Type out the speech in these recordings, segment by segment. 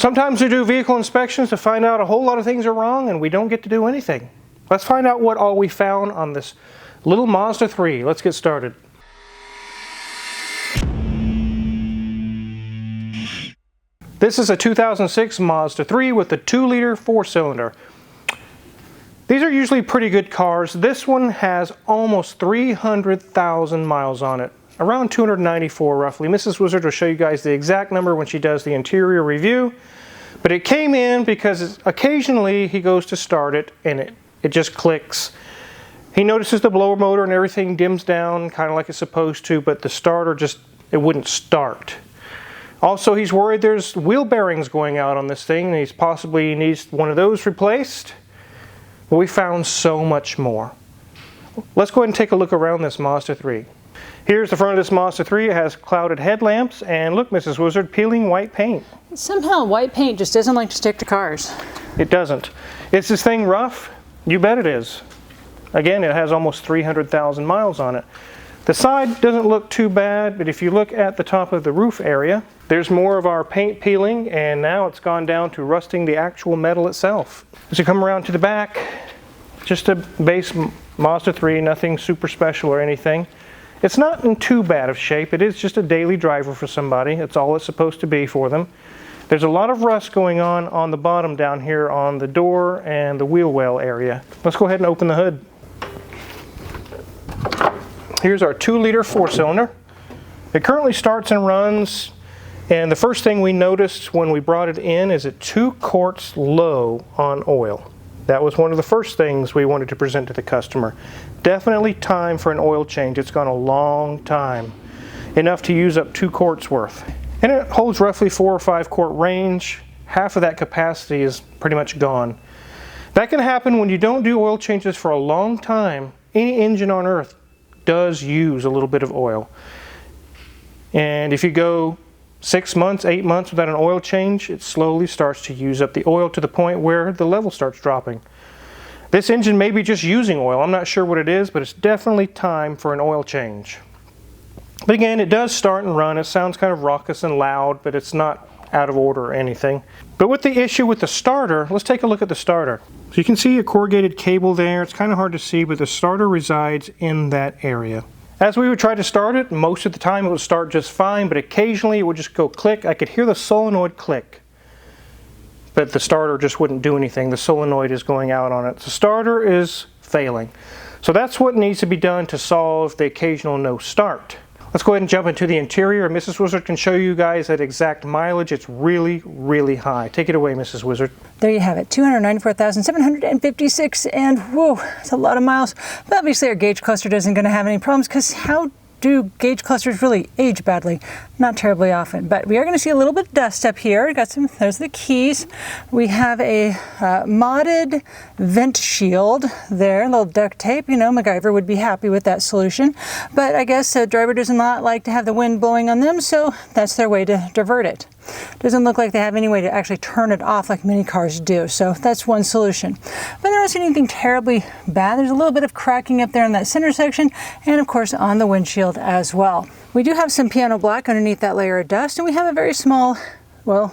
Sometimes we do vehicle inspections to find out a whole lot of things are wrong and we don't get to do anything. Let's find out what all we found on this little Mazda 3. Let's get started. This is a 2006 Mazda 3 with a 2-liter 4-cylinder. These are usually pretty good cars. This one has almost 300,000 miles on it. Around 294 roughly. Mrs. Wizard will show you guys the exact number when she does the interior review. But it came in because occasionally he goes to start it and it just clicks. He notices the blower motor and everything dims down kind of like it's supposed to, but the starter it wouldn't start. Also, he's worried there's wheel bearings going out on this thing and he possibly needs one of those replaced. But we found so much more. Let's go ahead and take a look around this Mazda 3. Here's the front of this Mazda 3. It has clouded headlamps and look, Mrs. Wizard, peeling white paint. Somehow white paint just doesn't like to stick to cars. It doesn't. Is this thing rough? You bet it is. Again, it has almost 300,000 miles on it. The side doesn't look too bad, but if you look at the top of the roof area, there's more of our paint peeling and now it's gone down to rusting the actual metal itself. As you come around to the back, just a base Mazda 3, nothing super special or anything. It's not in too bad of shape. It is just a daily driver for somebody. That's all it's supposed to be for them. There's a lot of rust going on the bottom down here on the door and the wheel well area. Let's go ahead and open the hood. Here's our 2-liter 4-cylinder. It currently starts and runs, and the first thing we noticed when we brought it in is it 2 quarts low on oil. That was one of the first things we wanted to present to the customer. Definitely time for an oil change. It's gone a long time. Enough to use up 2 quarts worth. And it holds roughly 4 or 5 quart range. Half of that capacity is pretty much gone. That can happen when you don't do oil changes for a long time. Any engine on earth does use a little bit of oil. And if you go 6 months, 8 months without an oil change, it slowly starts to use up the oil to the point where the level starts dropping. This engine may be just using oil. I'm not sure what it is, but it's definitely time for an oil change. But again, it does start and run. It sounds kind of raucous and loud, but it's not out of order or anything. But with the issue with the starter, let's take a look at the starter. So you can see a corrugated cable there. It's kind of hard to see, but the starter resides in that area. As we would try to start it, most of the time it would start just fine, but occasionally it would just go click. I could hear the solenoid click, but the starter just wouldn't do anything. The solenoid is going out on it. The starter is failing. So that's what needs to be done to solve the occasional no start. Let's go ahead and jump into the interior. Mrs. Wizard can show you guys that exact mileage. It's really, really high. Take it away, Mrs. Wizard. There you have it, 294,756, and whoa, that's a lot of miles. But obviously our gauge cluster isn't going to have any problems because how do gauge clusters really age badly? Not terribly often, but we are going to see a little bit of dust up here. There's the keys. We have a modded vent shield there, a little duct tape. You know, MacGyver would be happy with that solution. But I guess a driver does not like to have the wind blowing on them, so that's their way to divert it. Doesn't look like they have any way to actually turn it off like many cars do, so that's one solution. But there isn't anything terribly bad. There's a little bit of cracking up there in that center section, and of course on the windshield as well. We do have some piano black underneath that layer of dust, and we have a very small, well,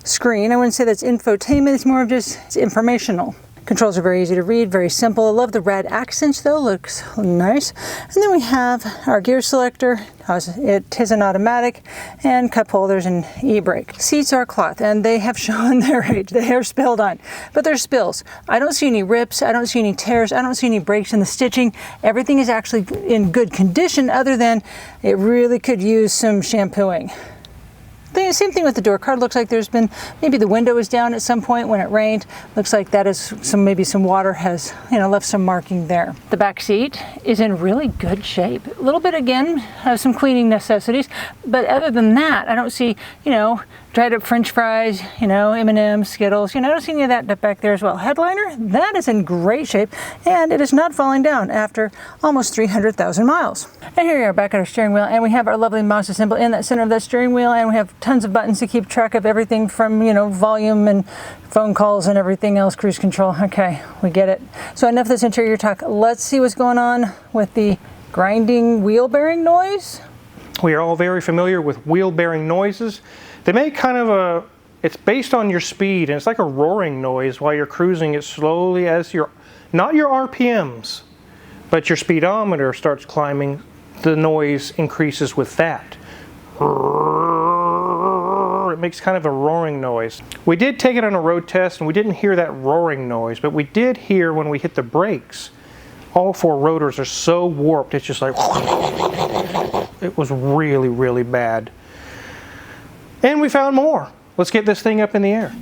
screen. I wouldn't say that's infotainment, it's more of just it's informational. Controls are very easy to read, very simple. I love the red accents though, looks nice. And then we have our gear selector. It is an automatic, and cup holders and e-brake. Seats are cloth and they have shown their age. They are spilled on, but they're spills. I don't see any rips, I don't see any tears, I don't see any breaks in the stitching. Everything is actually in good condition other than it really could use some shampooing. Same thing with the door card. Looks like there's been, maybe the window was down at some point when it rained. Looks like that is maybe some water has, left some marking there. The back seat is in really good shape. A little bit, again, has some cleaning necessities, but other than that, I don't see, dried up French fries, M&M's, Skittles, I don't see any of that back there as well. Headliner, that is in great shape, and it is not falling down after almost 300,000 miles. And here we are back at our steering wheel, and we have our lovely Mazda symbol in that center of that steering wheel, and we have tons of buttons to keep track of everything from, volume and phone calls and everything else, cruise control. Okay, we get it. So enough of this interior talk. Let's see what's going on with the grinding wheel bearing noise. We are all very familiar with wheel bearing noises. They make kind of a It's based on your speed, and it's like a roaring noise while you're cruising it slowly as not your RPMs, but your speedometer starts climbing. The noise increases with that. It makes kind of a roaring noise. We did take it on a road test and we didn't hear that roaring noise, but we did hear when we hit the brakes. All four rotors are so warped, it's just like, it was really, really bad. And we found more. Let's get this thing up in the air.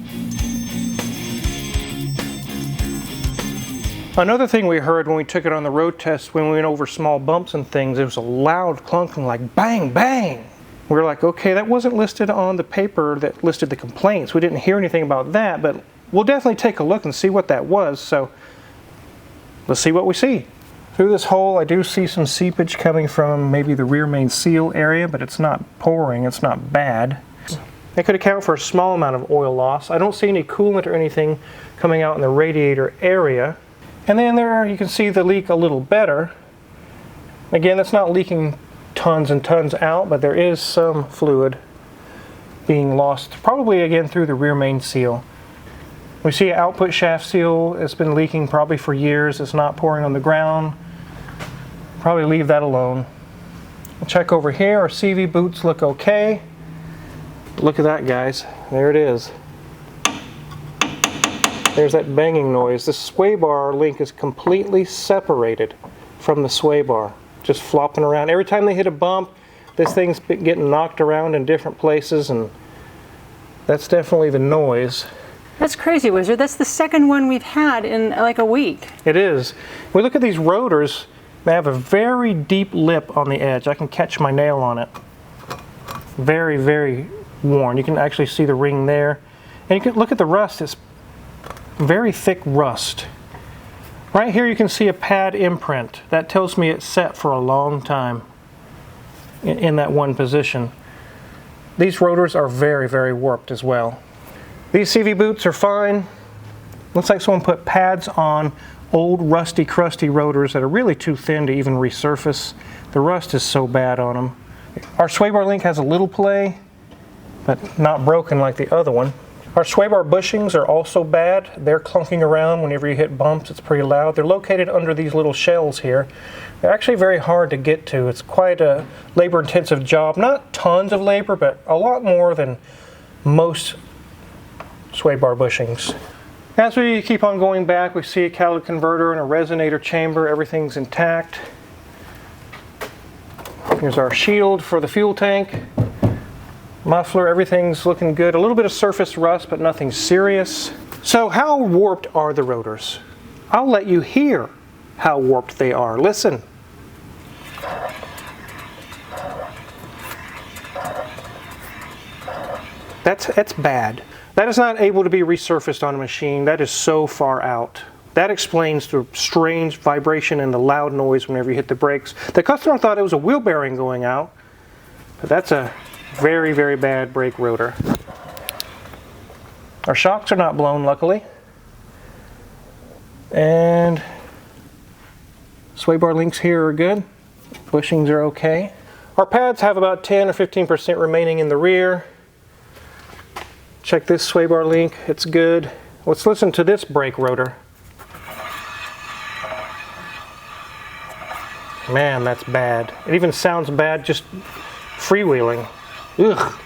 Another thing we heard when we took it on the road test, when we went over small bumps and things, it was a loud clunking, like bang, bang. We were like, okay, that wasn't listed on the paper that listed the complaints. We didn't hear anything about that, but we'll definitely take a look and see what that was. So let's see what we see. Through this hole, I do see some seepage coming from maybe the rear main seal area, but it's not pouring, it's not bad. That could account for a small amount of oil loss. I don't see any coolant or anything coming out in the radiator area. And then there you can see the leak a little better. Again, it's not leaking tons and tons out, but there is some fluid being lost, probably again through the rear main seal. We see an output shaft seal. It's been leaking probably for years. It's not pouring on the ground. Probably leave that alone. We'll check over here. Our CV boots look okay. Look at that, guys. There it is. There's that banging noise. The sway bar link is completely separated from the sway bar, just flopping around. Every time they hit a bump, this thing's getting knocked around in different places, and that's definitely the noise. That's crazy, Wizard. That's the second one we've had in like a week. It is. We look at these rotors, they have a very deep lip on the edge. I can catch my nail on it. Very, very worn. You can actually see the ring there. And you can look at the rust. It's very thick rust. Right here you can see a pad imprint. That tells me it's set for a long time in that one position. These rotors are very, very warped as well. These CV boots are fine. Looks like someone put pads on old rusty, crusty rotors that are really too thin to even resurface. The rust is so bad on them. Our sway bar link has a little play, but not broken like the other one. Our sway bar bushings are also bad. They're clunking around whenever you hit bumps. It's pretty loud. They're located under these little shells here. They're actually very hard to get to. It's quite a labor-intensive job. Not tons of labor, but a lot more than most sway bar bushings. As we keep on going back, we see a catalytic converter and a resonator chamber. Everything's intact. Here's our shield for the fuel tank. Muffler, everything's looking good. A little bit of surface rust, but nothing serious. So how warped are the rotors? I'll let you hear how warped they are. Listen. That's bad. That is not able to be resurfaced on a machine. That is so far out. That explains the strange vibration and the loud noise whenever you hit the brakes. The customer thought it was a wheel bearing going out, but that's a very, very bad brake rotor. Our shocks are not blown, luckily. And sway bar links here are good. Bushings are okay. Our pads have about 10 or 15% remaining in the rear. Check this sway bar link, it's good. Let's listen to this brake rotor. Man, that's bad. It even sounds bad just freewheeling. Ugh.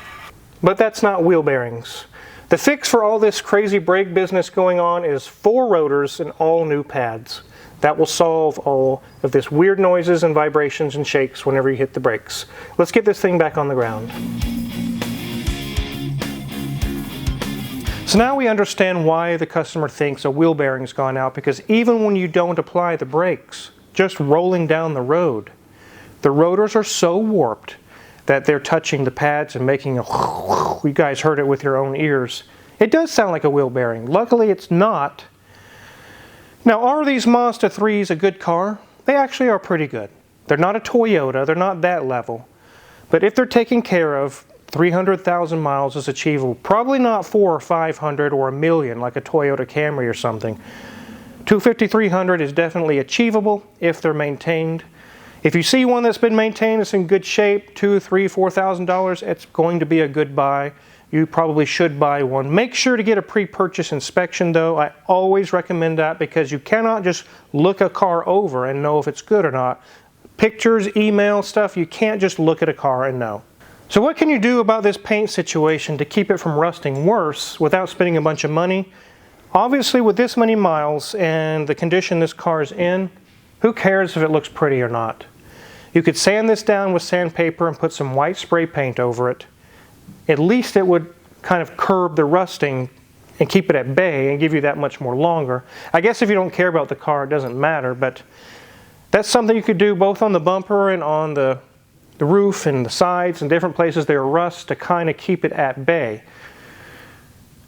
But that's not wheel bearings. The fix for all this crazy brake business going on is 4 rotors and all new pads. That will solve all of this weird noises and vibrations and shakes whenever you hit the brakes. Let's get this thing back on the ground. So now we understand why the customer thinks a wheel bearing's gone out, because even when you don't apply the brakes, just rolling down the road, the rotors are so warped that they're touching the pads and making a you guys heard it with your own ears. It does sound like a wheel bearing. Luckily it's not. Now, are these Mazda 3s a good car? They actually are pretty good. They're not a Toyota, they're not that level. But if they're taken care of, 300,000 miles is achievable. Probably not 400 or 500 or 1 million like a Toyota Camry or something. 250, 300 is definitely achievable if they're maintained. If you see one that's been maintained, it's in good shape, $2,000, $3,000, $4,000, it's going to be a good buy. you probably should buy one. Make sure to get a pre-purchase inspection though. I always recommend that because you cannot just look a car over and know if it's good or not. Pictures, email stuff, you can't just look at a car and know. So what can you do about this paint situation to keep it from rusting worse without spending a bunch of money? Obviously with this many miles and the condition this car is in, who cares if it looks pretty or not? You could sand this down with sandpaper and put some white spray paint over it. At least it would kind of curb the rusting and keep it at bay and give you that much more longer. I guess if you don't care about the car, it doesn't matter, but that's something you could do both on the bumper and on the roof and the sides and different places there are rust to kind of keep it at bay.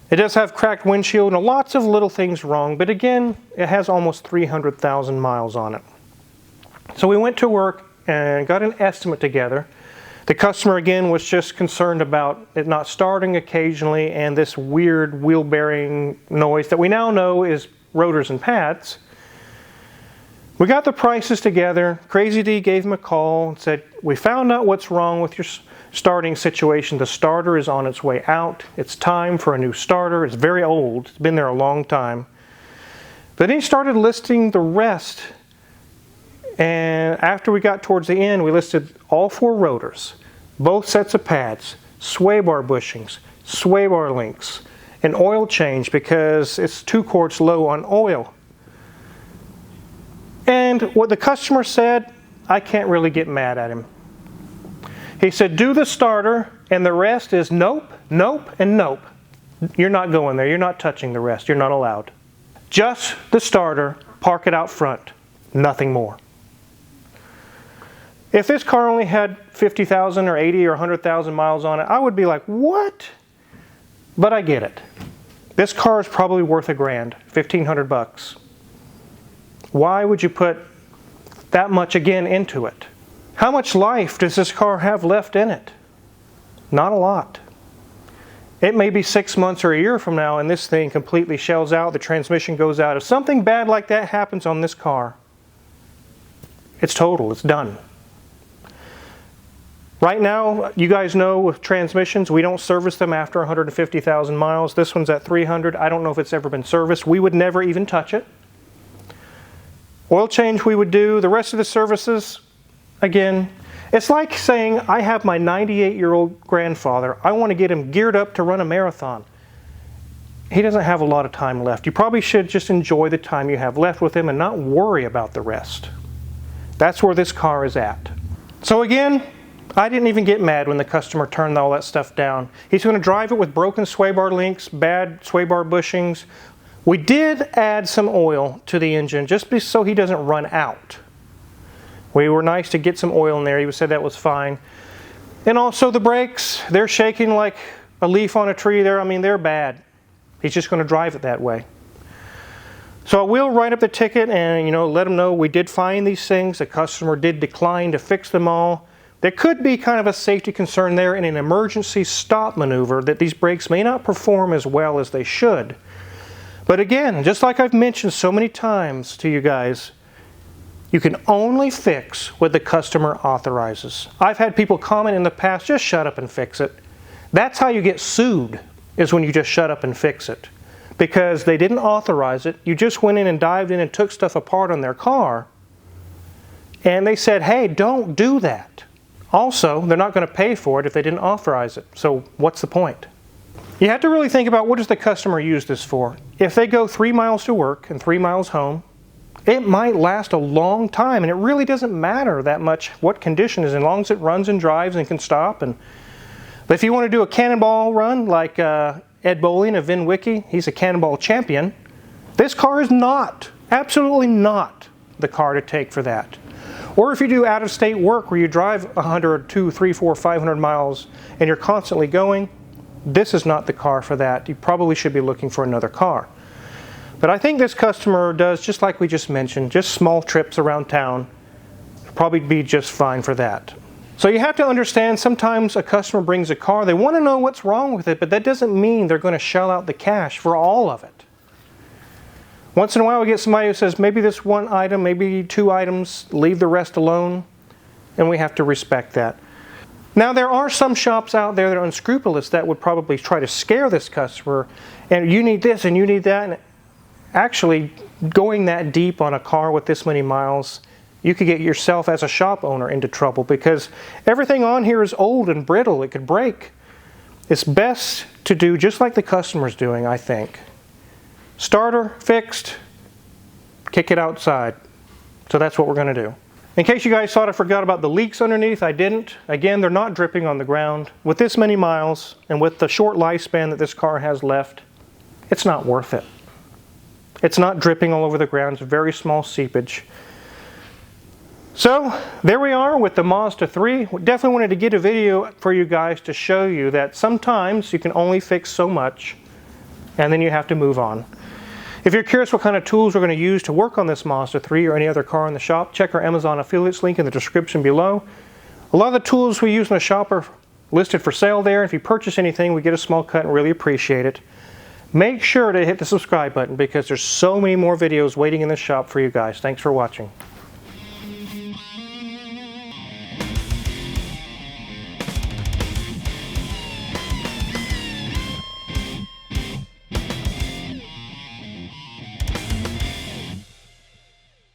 It does have cracked windshield and lots of little things wrong, but again, it has almost 300,000 miles on it. So we went to work and got an estimate together. The customer again was just concerned about it not starting occasionally and this weird wheel bearing noise that we now know is rotors and pads. We got the prices together. Crazy D gave him a call and said, we found out what's wrong with your starting situation. The starter is on its way out. It's time for a new starter. It's very old. It's been there a long time. But then he started listing the rest. And after we got towards the end, we listed all 4 rotors, both sets of pads, sway bar bushings, sway bar links, an oil change because it's 2 quarts low on oil. And what the customer said, I can't really get mad at him. He said, do the starter, and the rest is nope, nope, and nope. You're not going there. You're not touching the rest. You're not allowed. Just the starter, park it out front, nothing more. If this car only had 50,000 or 80 or 100,000 miles on it, I would be like, what? But I get it. This car is probably worth $1,000, 1,500 bucks. Why would you put that much again into it? How much life does this car have left in it? Not a lot. It may be 6 months or a year from now and this thing completely shells out, the transmission goes out. If something bad like that happens on this car, it's total, it's done. Right now, you guys know with transmissions, we don't service them after 150,000 miles. This one's at 300. I don't know if it's ever been serviced. We would never even touch it. Oil change we would do. The rest of the services, again, it's like saying I have my 98-year-old grandfather. I want to get him geared up to run a marathon. He doesn't have a lot of time left. You probably should just enjoy the time you have left with him and not worry about the rest. That's where this car is at. So again, I didn't even get mad when the customer turned all that stuff down. He's going to drive it with broken sway bar links, bad sway bar bushings. We did add some oil to the engine just so he doesn't run out. We were nice to get some oil in there. He said that was fine. And also the brakes, they're shaking like a leaf on a tree there. I mean, they're bad. He's just going to drive it that way. So I will write up the ticket and let him know we did find these things. The customer did decline to fix them all. There could be kind of a safety concern there in an emergency stop maneuver that these brakes may not perform as well as they should. But again, just like I've mentioned so many times to you guys, you can only fix what the customer authorizes. I've had people comment in the past, just shut up and fix it. That's how you get sued, is when you just shut up and fix it. Because they didn't authorize it. You just went in and dived in and took stuff apart on their car. And they said, hey, don't do that. Also, they're not going to pay for it if they didn't authorize it. So what's the point? You have to really think about what does the customer use this for. If they go 3 miles to work and 3 miles home, it might last a long time, and it really doesn't matter that much what condition is, as long as it runs and drives and can stop. But if you want to do a cannonball run like Ed Bowling of VinWiki, he's a cannonball champion, this car is not, absolutely not the car to take for that. Or if you do out-of-state work where you drive 100, 200, 300, 400, 500 miles and you're constantly going, this is not the car for that. You probably should be looking for another car. But I think this customer does, just like we just mentioned, just small trips around town. Probably be just fine for that. So you have to understand, sometimes a customer brings a car, they want to know what's wrong with it, but that doesn't mean they're going to shell out the cash for all of it. Once in a while we get somebody who says, maybe this one item, maybe 2 items, leave the rest alone, and we have to respect that. Now, there are some shops out there that are unscrupulous that would probably try to scare this customer, and you need this and you need that. And actually, going that deep on a car with this many miles, you could get yourself as a shop owner into trouble because everything on here is old and brittle. It could break. It's best to do just like the customer's doing, I think. Starter fixed, kick it outside. So that's what we're going to do. In case you guys thought I forgot about the leaks underneath, I didn't. Again, they're not dripping on the ground. With this many miles and with the short lifespan that this car has left, it's not worth it. It's not dripping all over the ground. It's very small seepage. So there we are with the Mazda 3. We definitely wanted to get a video for you guys to show you that sometimes you can only fix so much and then you have to move on. If you're curious what kind of tools we're going to use to work on this Mazda 3 or any other car in the shop, check our Amazon affiliates link in the description below. A lot of the tools we use in the shop are listed for sale there. If you purchase anything, we get a small cut and really appreciate it. Make sure to hit the subscribe button because there's so many more videos waiting in the shop for you guys. Thanks for watching.